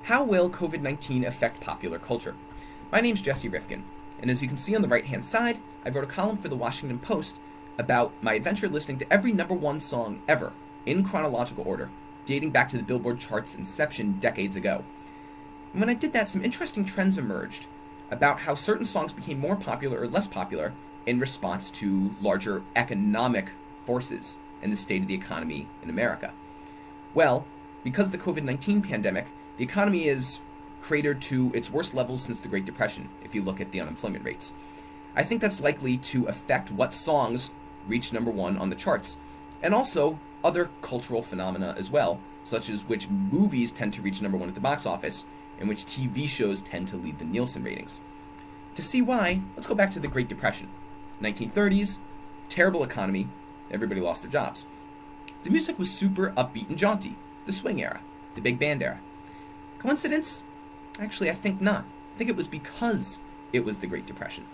How will COVID-19 affect popular culture? My name's Jesse Rifkin, and as you can see on the right-hand side, I wrote a column for the Washington Post about my adventure listening to every number one song ever, in chronological order, dating back to the Billboard chart's inception decades ago. And when I did that, some interesting trends emerged about how certain songs became more popular or less popular in response to larger economic forces and the state of the economy in America. Well, because of the COVID-19 pandemic, the economy is cratered to its worst levels since the Great Depression, if you look at the unemployment rates. I think that's likely to affect what songs reach number one on the charts, and also other cultural phenomena as well, such as which movies tend to reach number one at the box office, and which TV shows tend to lead the Nielsen ratings. To see why, let's go back to the Great Depression. 1930s, terrible economy, everybody lost their jobs. The music was super upbeat and jaunty, the swing era, the big band era. Coincidence? Actually, I think not. I think it was because it was the Great Depression.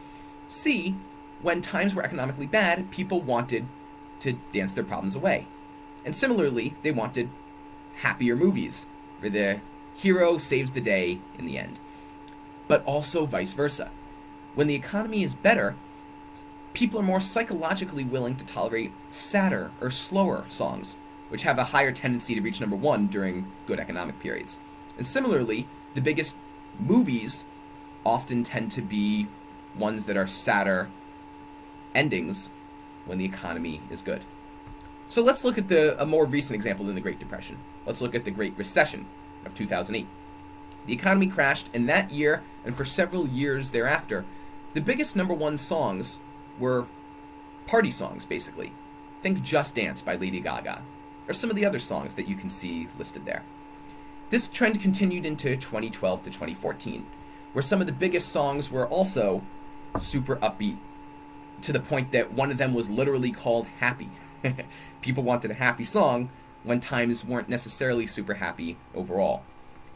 See, when times were economically bad, people wanted to dance their problems away. And similarly, they wanted happier movies, where the hero saves the day in the end. But also vice versa. When the economy is better, people are more psychologically willing to tolerate sadder or slower songs, which have a higher tendency to reach number one during good economic periods. And similarly, the biggest movies often tend to be ones that are sadder endings when the economy is good. So let's look at a more recent example than the Great Depression. Let's look at the Great Recession of 2008. The economy crashed, and that year, and for several years thereafter, the biggest number one songs were party songs, basically. Think Just Dance by Lady Gaga, or some of the other songs that you can see listed there. This trend continued into 2012 to 2014, where some of the biggest songs were also super upbeat, to the point that one of them was literally called Happy. People wanted a happy song when times weren't necessarily super happy overall.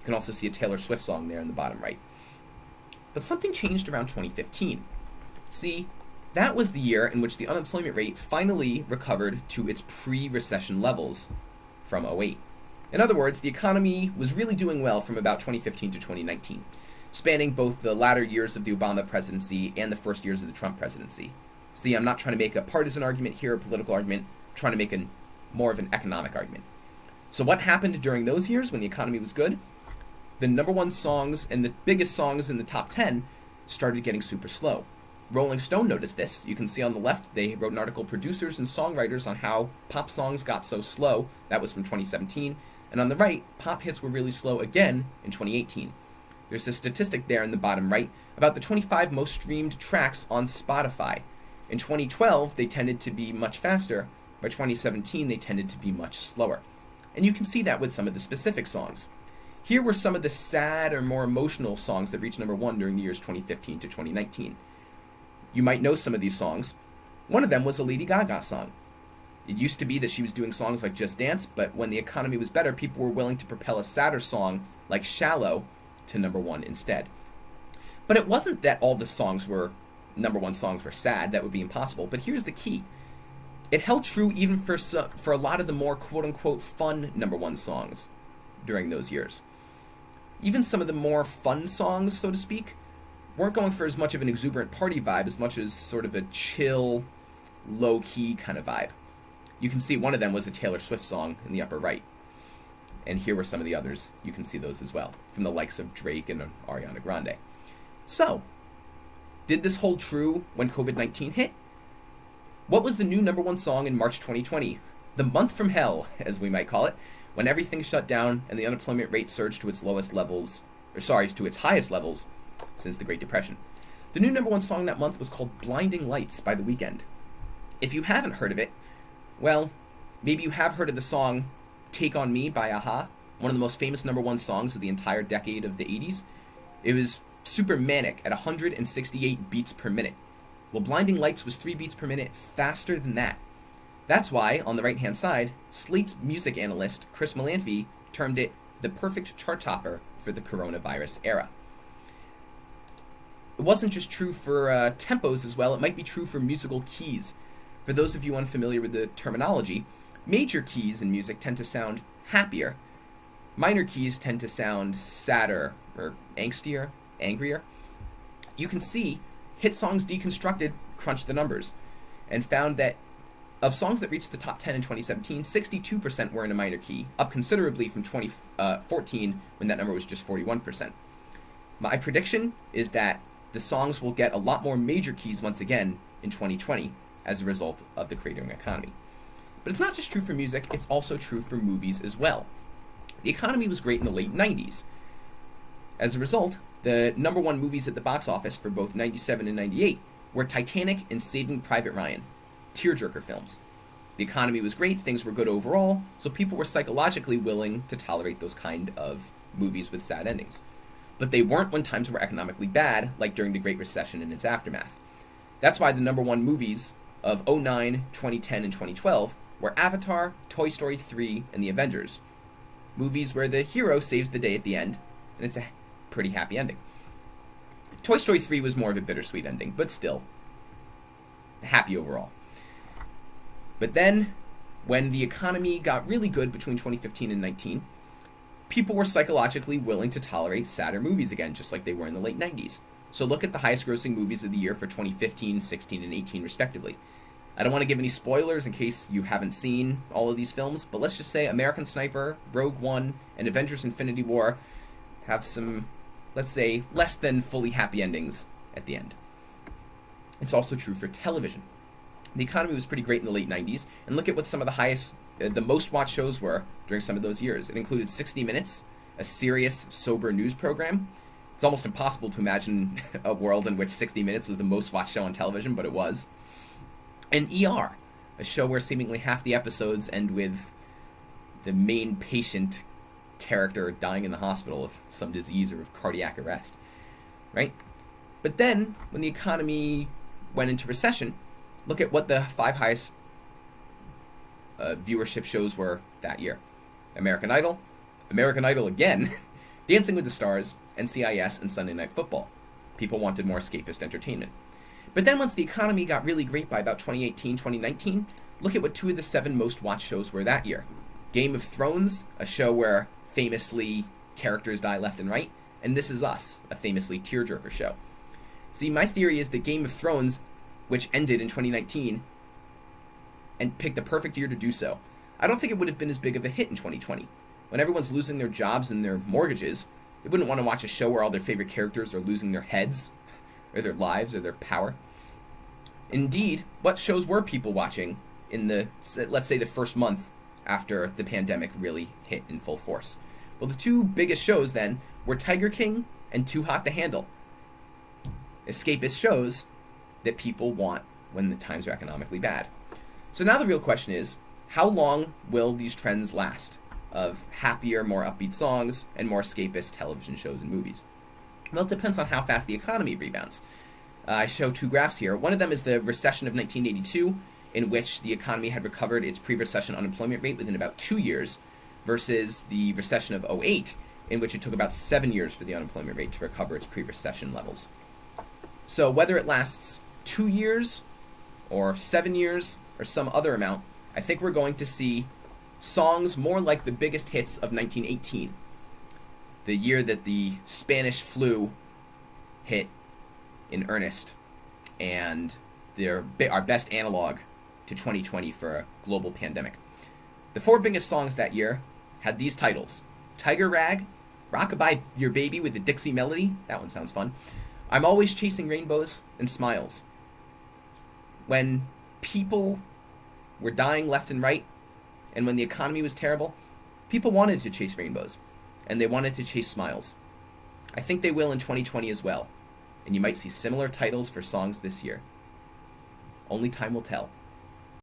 You can also see a Taylor Swift song there in the bottom right. But something changed around 2015. See, that was the year in which the unemployment rate finally recovered to its pre-recession levels from 2008. In other words, the economy was really doing well from about 2015 to 2019, spanning both the latter years of the Obama presidency and the first years of the Trump presidency. See, I'm not trying to make a partisan argument here, a political argument, I'm trying to make more of an economic argument. So what happened during those years when the economy was good? The number one songs and the biggest songs in the top 10 started getting super slow. Rolling Stone noticed this. You can see on the left, they wrote an article, Producers and Songwriters on How Pop Songs Got So Slow. That was from 2017. And on the right, pop hits were really slow again in 2018. There's a statistic there in the bottom right about the 25 most streamed tracks on Spotify. In 2012, they tended to be much faster. By 2017, they tended to be much slower. And you can see that with some of the specific songs. Here were some of the sad or more emotional songs that reached number one during the years 2015 to 2019. You might know some of these songs. One of them was a Lady Gaga song. It used to be that she was doing songs like Just Dance, but when the economy was better, people were willing to propel a sadder song like Shallow to number one instead. But it wasn't that all the songs were number one songs were sad. That would be impossible. But here's the key. It held true even for a lot of the more quote-unquote fun number one songs during those years. Even some of the more fun songs, so to speak, weren't going for as much of an exuberant party vibe as much as sort of a chill, low-key kind of vibe. You can see one of them was a Taylor Swift song in the upper right. And here were some of the others. You can see those as well, from the likes of Drake and Ariana Grande. So, did this hold true when COVID-19 hit? What was the new number one song in March 2020? The month from hell, as we might call it, when everything shut down and the unemployment rate surged to its to its highest levels since the Great Depression. The new number one song that month was called Blinding Lights by The Weeknd. If you haven't heard of it, well, maybe you have heard of the song Take On Me by a-ha, one of the most famous number one songs of the entire decade of the 80s. It was super manic at 168 beats per minute. Well, Blinding Lights was 3 beats per minute faster than that. That's why, on the right-hand side, Slate's music analyst, Chris Melanphy, termed it the perfect chart topper for the coronavirus era. It wasn't just true for tempos as well, it might be true for musical keys. For those of you unfamiliar with the terminology, major keys in music tend to sound happier, minor keys tend to sound sadder or angstier, angrier. You can see Hit Songs Deconstructed crunched the numbers and found that of songs that reached the top 10 in 2017, 62% were in a minor key, up considerably from 2014 when that number was just 41%. My prediction is that the songs will get a lot more major keys once again in 2020 as a result of the cratering economy. But it's not just true for music, it's also true for movies as well. The economy was great in the late 90s. As a result, the number one movies at the box office for both 97 and 98 were Titanic and Saving Private Ryan, tearjerker films. The economy was great, things were good overall, so people were psychologically willing to tolerate those kind of movies with sad endings. But they weren't when times were economically bad, like during the Great Recession and its aftermath. That's why the number one movies of 2009, 2010, and 2012 were Avatar, Toy Story 3, and The Avengers. Movies where the hero saves the day at the end, and it's a pretty happy ending. Toy Story 3 was more of a bittersweet ending, but still happy overall. But then, when the economy got really good between 2015 and 19, people were psychologically willing to tolerate sadder movies again, just like they were in the late 90s. So look at the highest grossing movies of the year for 2015, 16, and 18 respectively. I don't want to give any spoilers in case you haven't seen all of these films, but let's just say American Sniper, Rogue One, and Avengers Infinity War have some, let's say, less than fully happy endings at the end. It's also true for television. The economy was pretty great in the late 90s, and look at what some of the most watched shows were during some of those years. It included 60 Minutes, a serious, sober news program. It's almost impossible to imagine a world in which 60 Minutes was the most watched show on television, but it was. And ER, a show where seemingly half the episodes end with the main patient character dying in the hospital of some disease or of cardiac arrest, right? But then, when the economy went into recession, look at what the 5 highest viewership shows were that year. American Idol again, Dancing with the Stars, NCIS, and Sunday Night Football. People wanted more escapist entertainment. But then once the economy got really great by about 2018, 2019, look at what 2 of the 7 most watched shows were that year. Game of Thrones, a show where famously characters die left and right, and This Is Us, a famously tearjerker show. See, my theory is that Game of Thrones, which ended in 2019, and picked the perfect year to do so, I don't think it would have been as big of a hit in 2020. When everyone's losing their jobs and their mortgages, they wouldn't want to watch a show where all their favorite characters are losing their heads, or their lives, or their power. Indeed, what shows were people watching in the, let's say, the first month after the pandemic really hit in full force? Well, the 2 biggest shows then were Tiger King and Too Hot to Handle. Escapist shows that people want when the times are economically bad. So now the real question is, how long will these trends last of happier, more upbeat songs and more escapist television shows and movies? Well, it depends on how fast the economy rebounds. I show 2 graphs here. One of them is the recession of 1982, in which the economy had recovered its pre-recession unemployment rate within about 2 years, versus the recession of 2008, in which it took about 7 years for the unemployment rate to recover its pre-recession levels. So whether it lasts 2 years, or 7 years, or some other amount, I think we're going to see songs more like the biggest hits of 1918, the year that the Spanish flu hit in earnest, and they're our best analog to 2020 for a global pandemic. The 4 biggest songs that year had these titles: Tiger Rag, Rockabye Your Baby with the Dixie Melody, that one sounds fun, I'm Always Chasing Rainbows, and Smiles. When people were dying left and right, and when the economy was terrible, people wanted to chase rainbows, and they wanted to chase smiles. I think they will in 2020 as well, and you might see similar titles for songs this year. Only time will tell.